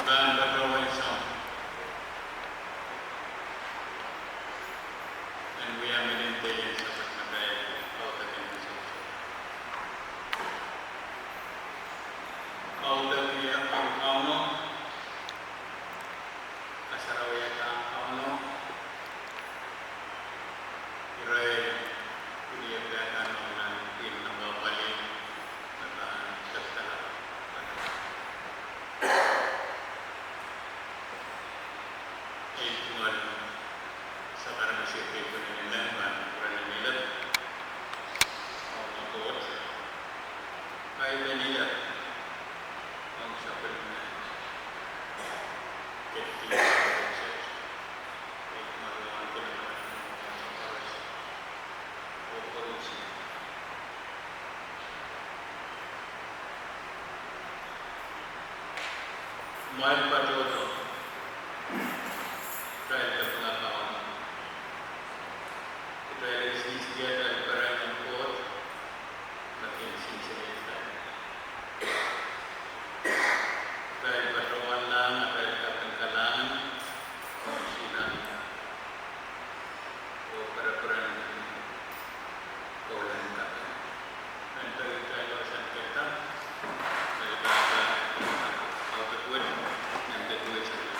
Band Bhagwan song. And we are meditating sapat matay out of the song. Out of the kauno, kasarawaya ka kauno, iray piniyagdaan ng pinanggabalik at sagtala. Ituan sa karangasipin ko nila, kurang nila, ang tuot, kaya na nila, ang sabi na, kaya magawa ko na oras, o oras. Mahal pa todo, dahil sa pangakaon. Dahil isisya dahil parang ang kuot, nakinsinsinita. Dahil patungan lang at dahil katangkalangan, kung sila o para-parang kawalan ka. And tayo sa kita, dahil baka out-of-wood, nandatuloy sa kita.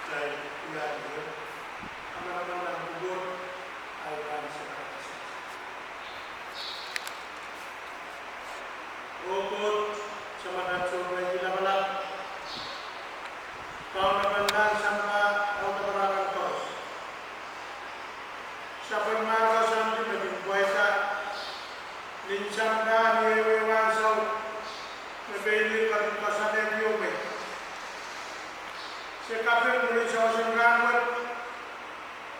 Right, yeah, naman ng bubon ay para sa kapasit. Bukod sa mga survey ilabalak, kau naman lang sampa au tabarakan tos. Sa pagmaraw sa amin, naging buhay ka, linsang ka, niwewan sa nabili ka rin ka sa nebiyome. Sa kapil muli sa wasang ramot,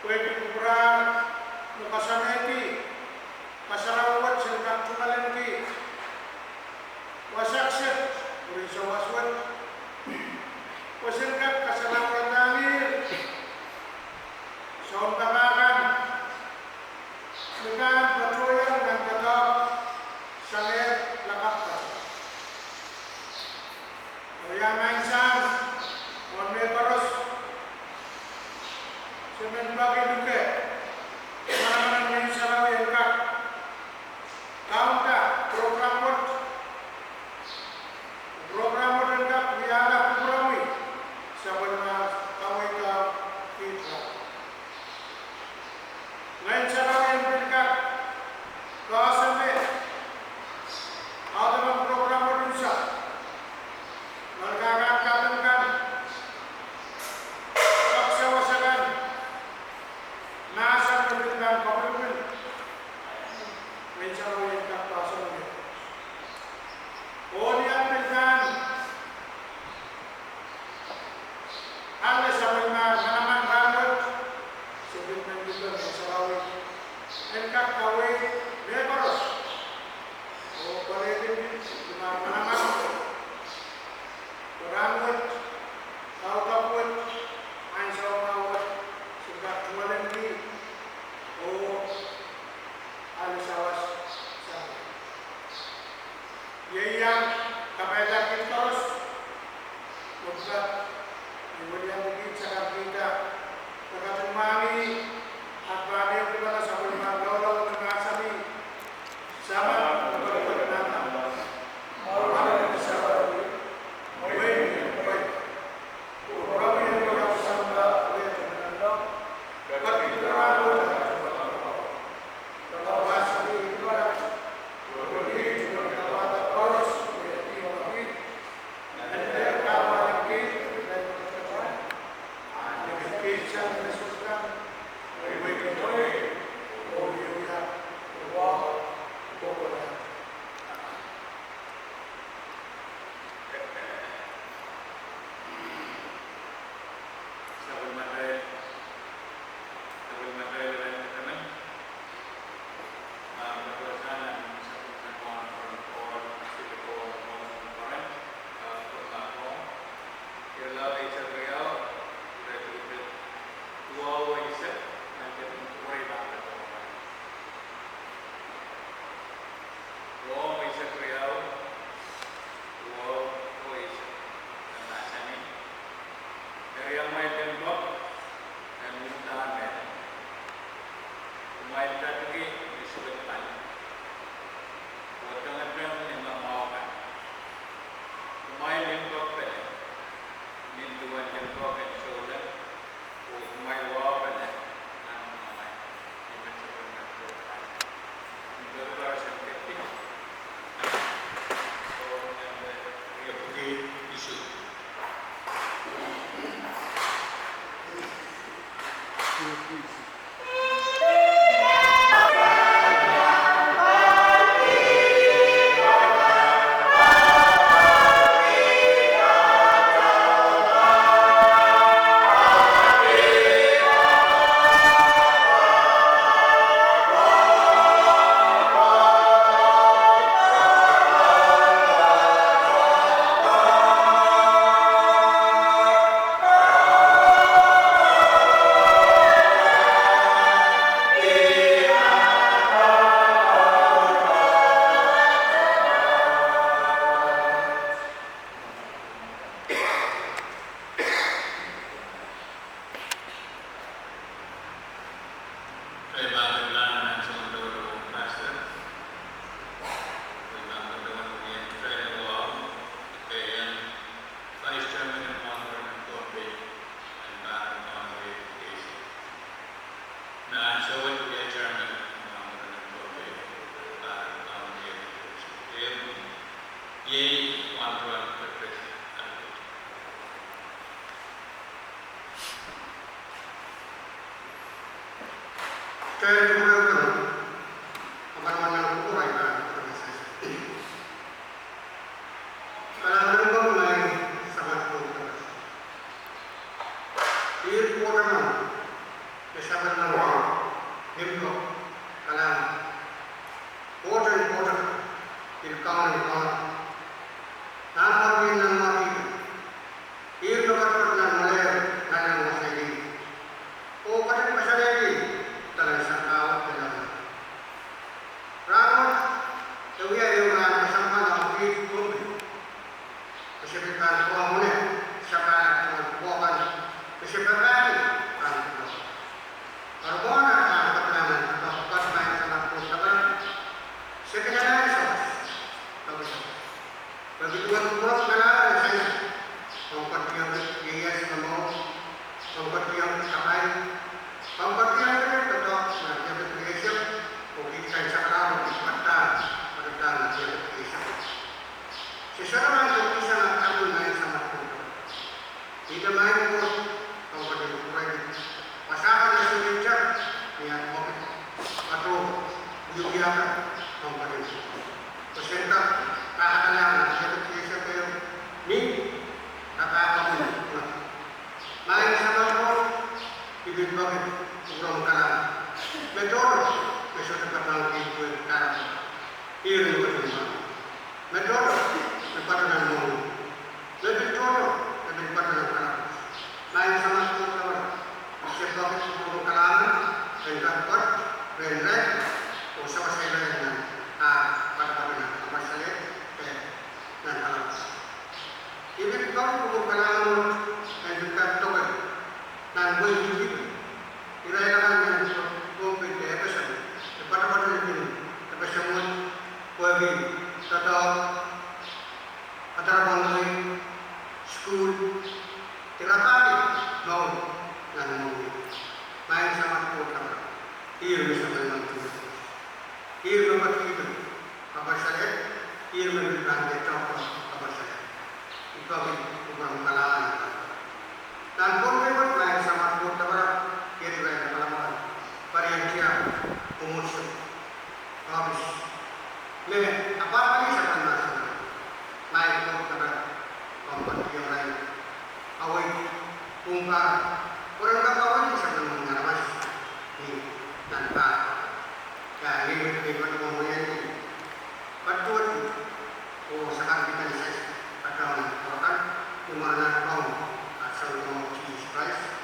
pwede kukurang nukasaneti, kasarawat sa kaktukalan ki, wasaksit muli sa waswat, wasangkat kasarawat nangir, sa untamakan, dengan patuyan dan tetap sangat lakapkan. Yang mainsan, mohon terus semen bagi duke, mana-mana mainsan yang kak, kaunta program dan kak biara programi, sebenarnya kawin kau kita. Mainsan yang berkat kawasannya, ada program Indonesia. Mereka paksawasakan nasa memberikan komitmen mencari kapasan. Kemudian dengan anda sampai mana rambut sebelum juga mencari engkau kawin lebaros. Oh boleh di mana rambut, kau takut, ansau kawat, sudah jualan di, oh, alisawas sama. Yang kapal kita terus, bukan yang begini cara kita, terkait mami, apa yang kita sampai malam dengan sami, sama. Kaya siguro ko apa naman ang kukuray ka pada saya. Kalau ko mulai sangat kukuray. Ir ko naman kesabaran ng orang nimlo kalam important ilkawan naman ng mati ir dapat pernah mulai dengan masalah o pada masalah ini dalam sakawat dalam rawat kewia yang bersama dengan itu kesebetan tua mulai siapa bukan kesebetan kan Arbona kan pertama tempat main sangat putar sekedar sos begitu kurang kenal saya tempat yang dia semua tempat yang capai tempat yang tetap yang berkreasi mungkin saya sekarang di kota pada tahun yang berkreasi seseorang yang bisa kamu main sangat putar tidak main pun tempat yang kurang pasangan yang sudah yang kopi atau Yogyakarta tempat itu peserta kehadiran yang berkreasi ini kata kamu main sama pun ibig bakit urang kalam betul besok kapal itu karam iru betul betul berpadanan mau lebih betul lebih berpadanan kalam main sama pun kawan sebab urang kalam dan dapat rendah usaha saya dengan pada masalah dan kalam ibig bakit urang kalam dan juga token dan boleh juga irayakan yang mungkin episode depan ini episode wagi atau antara bangsa school terapi mau dan mau main sama kita ia bisa menentukan ia membuat apa saja ia memberikan contoh apa saja itu bukan kalangan dan pun main sama kita ia juga pengalaman variantia umusuk habis le apa lagi saya masalah naik ke tempat yang lain awal pungka orang kawan bisa mengenal ini dan tak ya ini ngomongnya ini betul oh sangat kita bisa atau orang di mana kau asal mau surprise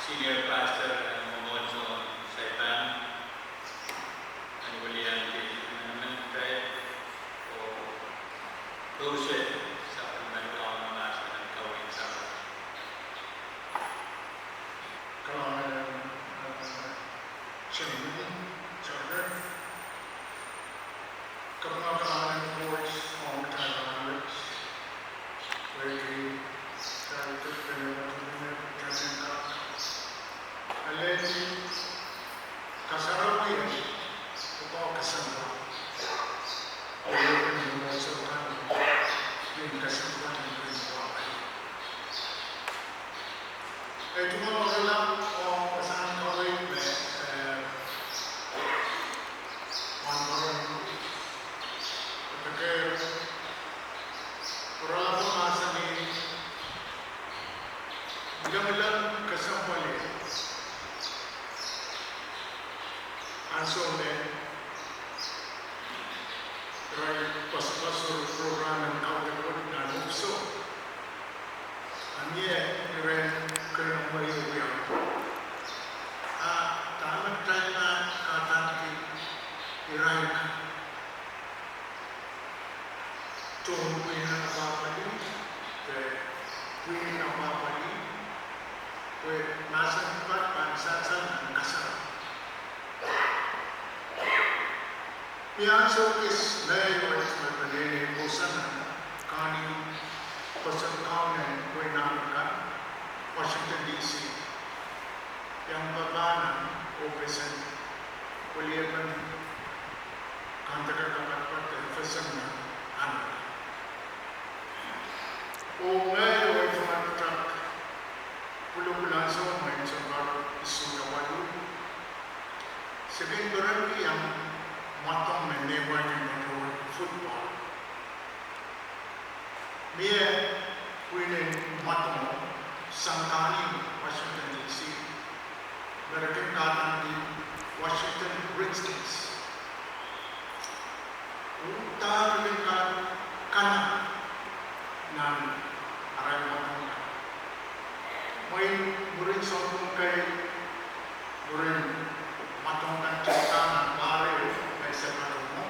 Senior Pastor Momonso Saitan and William Doset supplement on Master and Kawin Sama. Jam 11 kesempatan Ansole, rai pasapasur program ng kautakot na nukso. Anye, rin kaya mariuya. Tamat tayo na katanki, iray na. Tungkuin na napapali, kuinin na napapali, nasa tempat pansasan ang kasarap. Piyanso is ngayon at magpalini po sana kaning pasangkaunan ko Amerika, Washington DC. Yang babanan o present kulipan kantaga-kapat telefon na Amerika. O ngayon ay tumatrak pulo-pulang sa may sa bago isu na walo. Sabihin barang yang matang menewa yung football. Mia winning matang sangkani Washington DC. Mereka katan di Washington Redskins. Utang mereka kanan nan aray matang. May murid sombong kay murid matang kan cerita nan baril sa mo.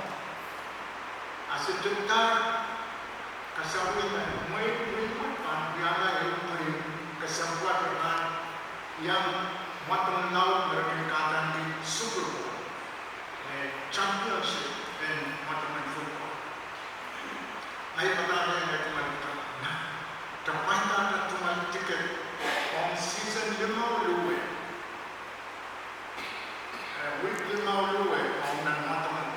Asin jengkar kasawitan may pan biara yung kasabuan dengan yang matang laut berkaitan di Super Bowl, Championship dan matang football. Ay patah yang teman nah, dapat tak teman tiket on season 5 luwe. Week 5 luwe on nan matang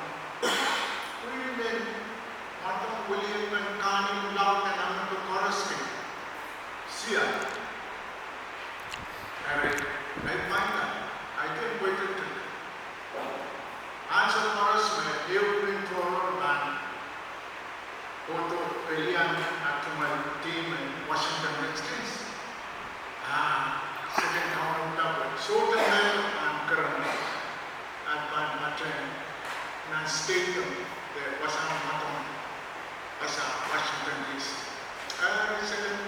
William and Connie Love and I'm the chorus king. See ya. I find that. I can wait it. Answer chorus में Evelyn Thor and Otto Elian at my team in Washington Redskins. Second round double. So the man and Karan at Van Maten and stadium there was a matter. Asa Washington DC. Second,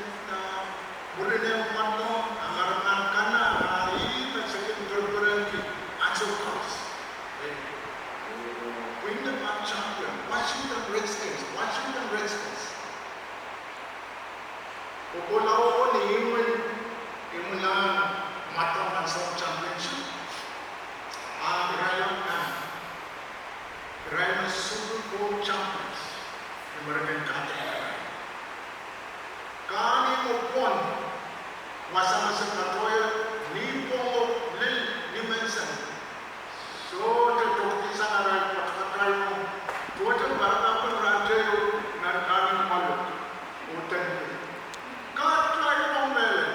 muli na yung mato, ang araman ka na, at second turbulency, answer calls. Win the match champion, Washington Redskins. Pupulaw ko ni imulan mato ang sa championship. Irayan Super Bowl champions. American country. Kani mo pon wasama sa katoya ni po limensan. So the doctor sa aral patkatay mo total barang pun rajayo nan kani malo. Utan. Katay mo mele.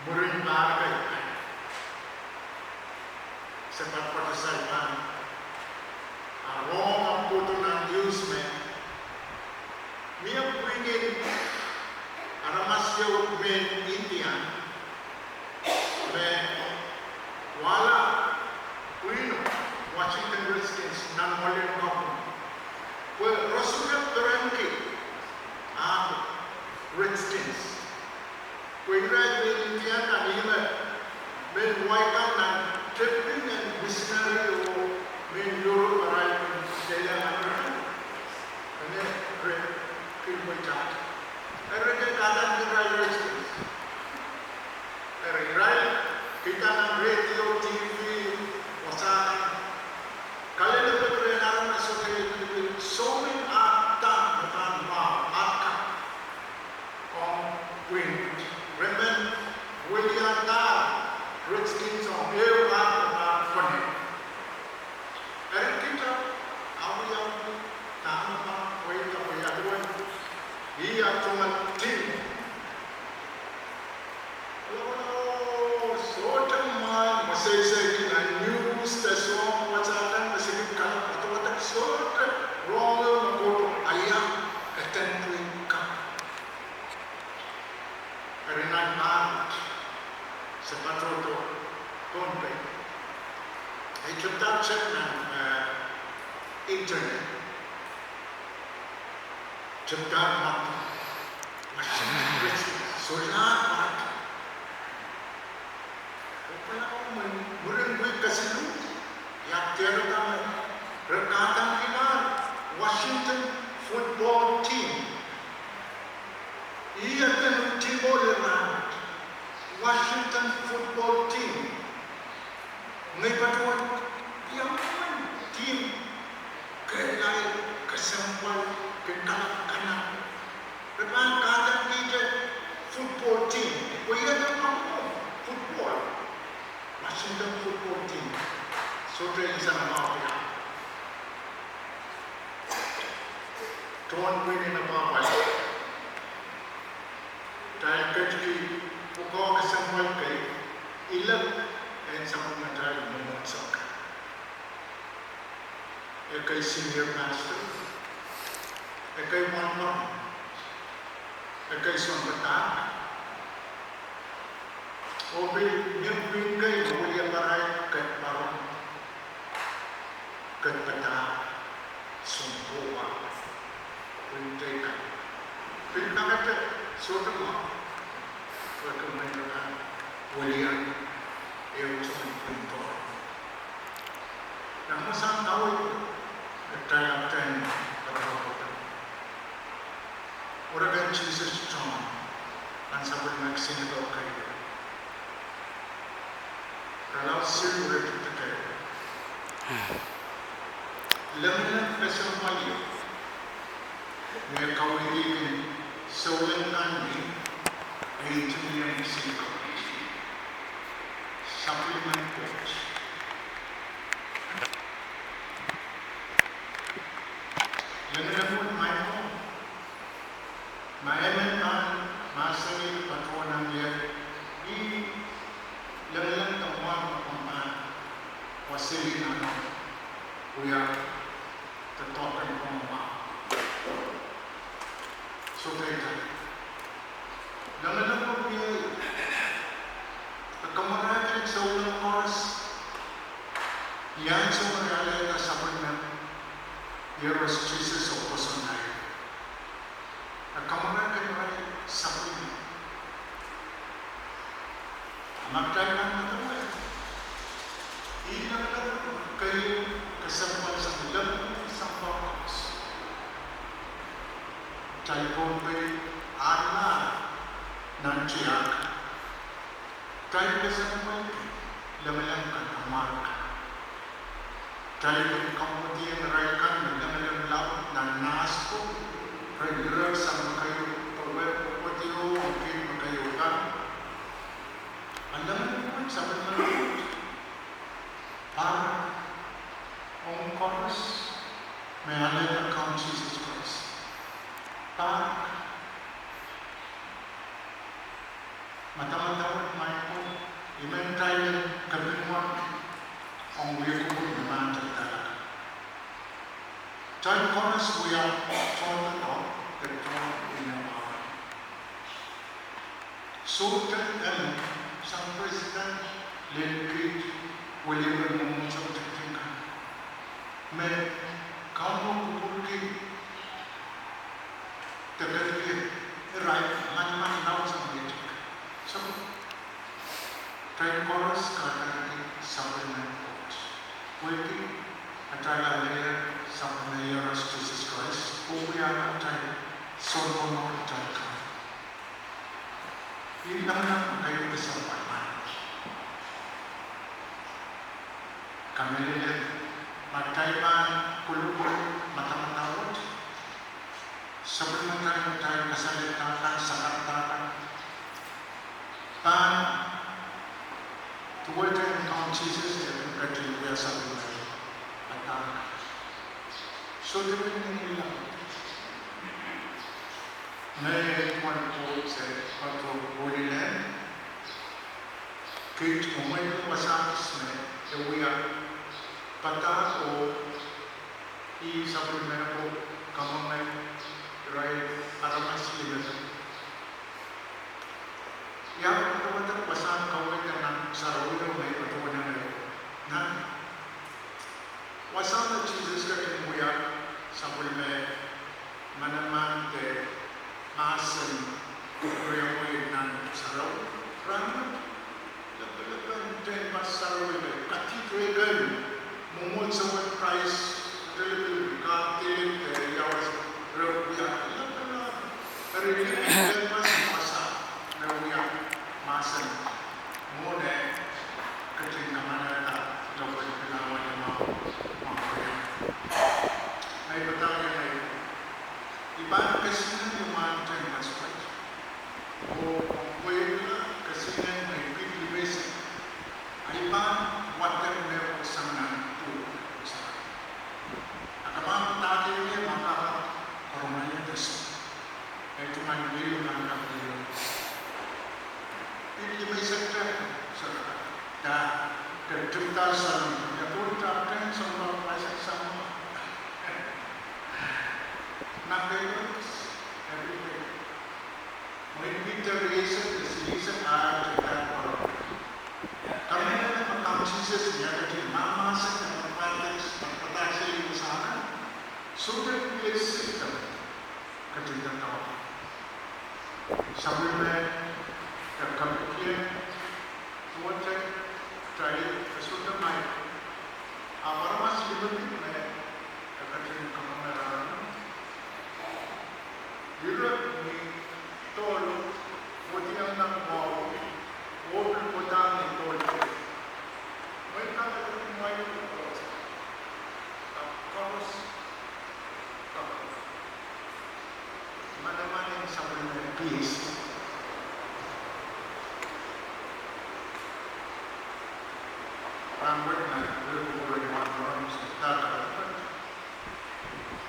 Murin bagay. Sepat patasay man. Arong ang puto ng news में Mia bringin Aramasyo में Indian में wala Uino Washington Redskins ng Molin Kapu well Roosevelt Berenke ang Redskins Kuiray में Indian na nila में waikan ng tripping and missionary o में Europe arrived in Australia and then great people chat. Everything kanan di Redskins. Rai kita ng radio, TV, wasakan. Kali na pagkakaroon na sa Philippines, so many akta akta on wind. Remember William Tarr, Redskins on air connect. Kita awal yang tanpa kuasa payatuan dia cuma tim. So teman masih kita news station macam masih kita atau so wrong mengotor ayam attending camp. Karena sepatutnya konten introduction ng internet. Ciptaan mata. Sulat mata. Wala ko muling kasi lu. Yang tiada tahu. Rekatan kita Washington football team. Ia kan Timor Leste. Washington football team. Ngay patuan yang team kaya kesampal kekanak-kanak. Depan kata kita football team. Ia kan apa? Football. Washington football team. Saudara yang sana mahu ya. Tuan ini nama apa? Dahil kecil pukau kesampal kay ilang and sama matay mumagsak. Kay senior master, kay one-on, kay sumbatan, o yung bingay muli paray kat parang kat pata sumpuwa kuntay ka. Pinakata suot mo pagkamayon walian yung sumpunto. Nang masang tawag nagtayang pagkakaputan. Uragan Jesus John ang sabon magsinagaw kayo. Kalau siluet itu kayak, lemah pesel mali, mereka ini seorang kami itu yang singgah, supplement coach. Lemah pun main, kan masa ini patronan dia di lemah temuan pemain wasili nano kuya tertokan pemain. So kita lemah pun dia kemudian sa unang oras yan sa mga supplement Eros Jesus o Posonay. Kemudian kita supplement magkailan na naman. Ilang na kayo kasama sa ilang isang focus. Tayo po may ana ng tiyak. Tayo kasama lamalang ka ng mark. Tayo po kamuti ang raykan lamalang laot ng nasko. Kaya sa mga kayo pagpapatiyo ang pinagkayutan. Alam mo sa mga para ang chorus may alay ng count Jesus Christ. Para mata-mata may po iman tayo ng kabinuan ang wiyo ko naman talaga. Tayo chorus we are told about the throne in our heart. So that sang President Lincoln William Mumsang Tingka may kamu kupulki terkait right man daw sa politik. So tayo chorus kaya supplement coach. Waiting at tayo layer supplement Eros Jesus Christ. Pupuya tayo solve mo tayo. Ini naman kayo kesampaian. Kami lihat magkaiban kulubul mata-matawad. Sebelum tayo kasalitakan sa kartakan. Pan tuwal tayo ng Jesus at katiluya sa buhay. At so dito nila. Ngayon po sa pagbubulilan, kahit umayon masakis na uya pata o isabot na po kamamay ray para masiligan. Yang pertama pasan kawin ng sarado may patuwa na ngayon. Na pasal Jesus kating buyak sambil me manaman te masen kuya nan sarau ran lepas te pasal me kati kuya mumul sama price delivery kati te yawas rupiah lepas hari ini lepas masa rupiah masen mone kating namanya tak dapat pelawan yang mau ay batang yan ay iba kasi na yung mga mas fight o kung pwede na kasi na may big basic ay iba water meron sa mga tulog sa akamang tagi niya maka korona niya das ay tumangilo ng kapilo big basic ka sa da tercipta sa yatur tapkan sa mga pasang sama Nampaknya everything. Mengikuti reason, reason ada kita orang. Kami nak makan Jesus ni ada di mama saya tempat saya di sana. Sudah pilih sistem ketika tahu. Sambil kami kian buat cari sudah mai. Awal masih lebih mai. Ketika kamera Europe ni tolo, bukan nak mau, orang bukan ni tolo. Mereka itu mai terus, mana-mana yang sampai peace. Rambut nak berubah orang sekitar.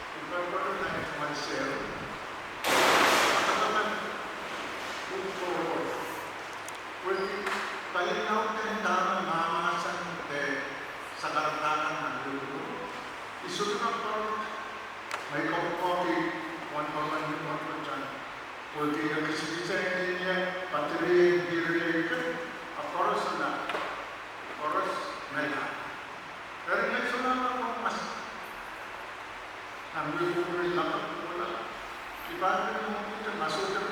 Kita perlu nak myself. Palinaw ka na mamasan sa karatanan ng lulo. Isusunod na po, may kopi, one dyan. Pwede na kisipisa hindi niya, patiri, hindi ka, akoros na, akoros na lang. Pero ngayon sulaman po mas, ang lulo rin lang, wala. Iba rin mo, masuk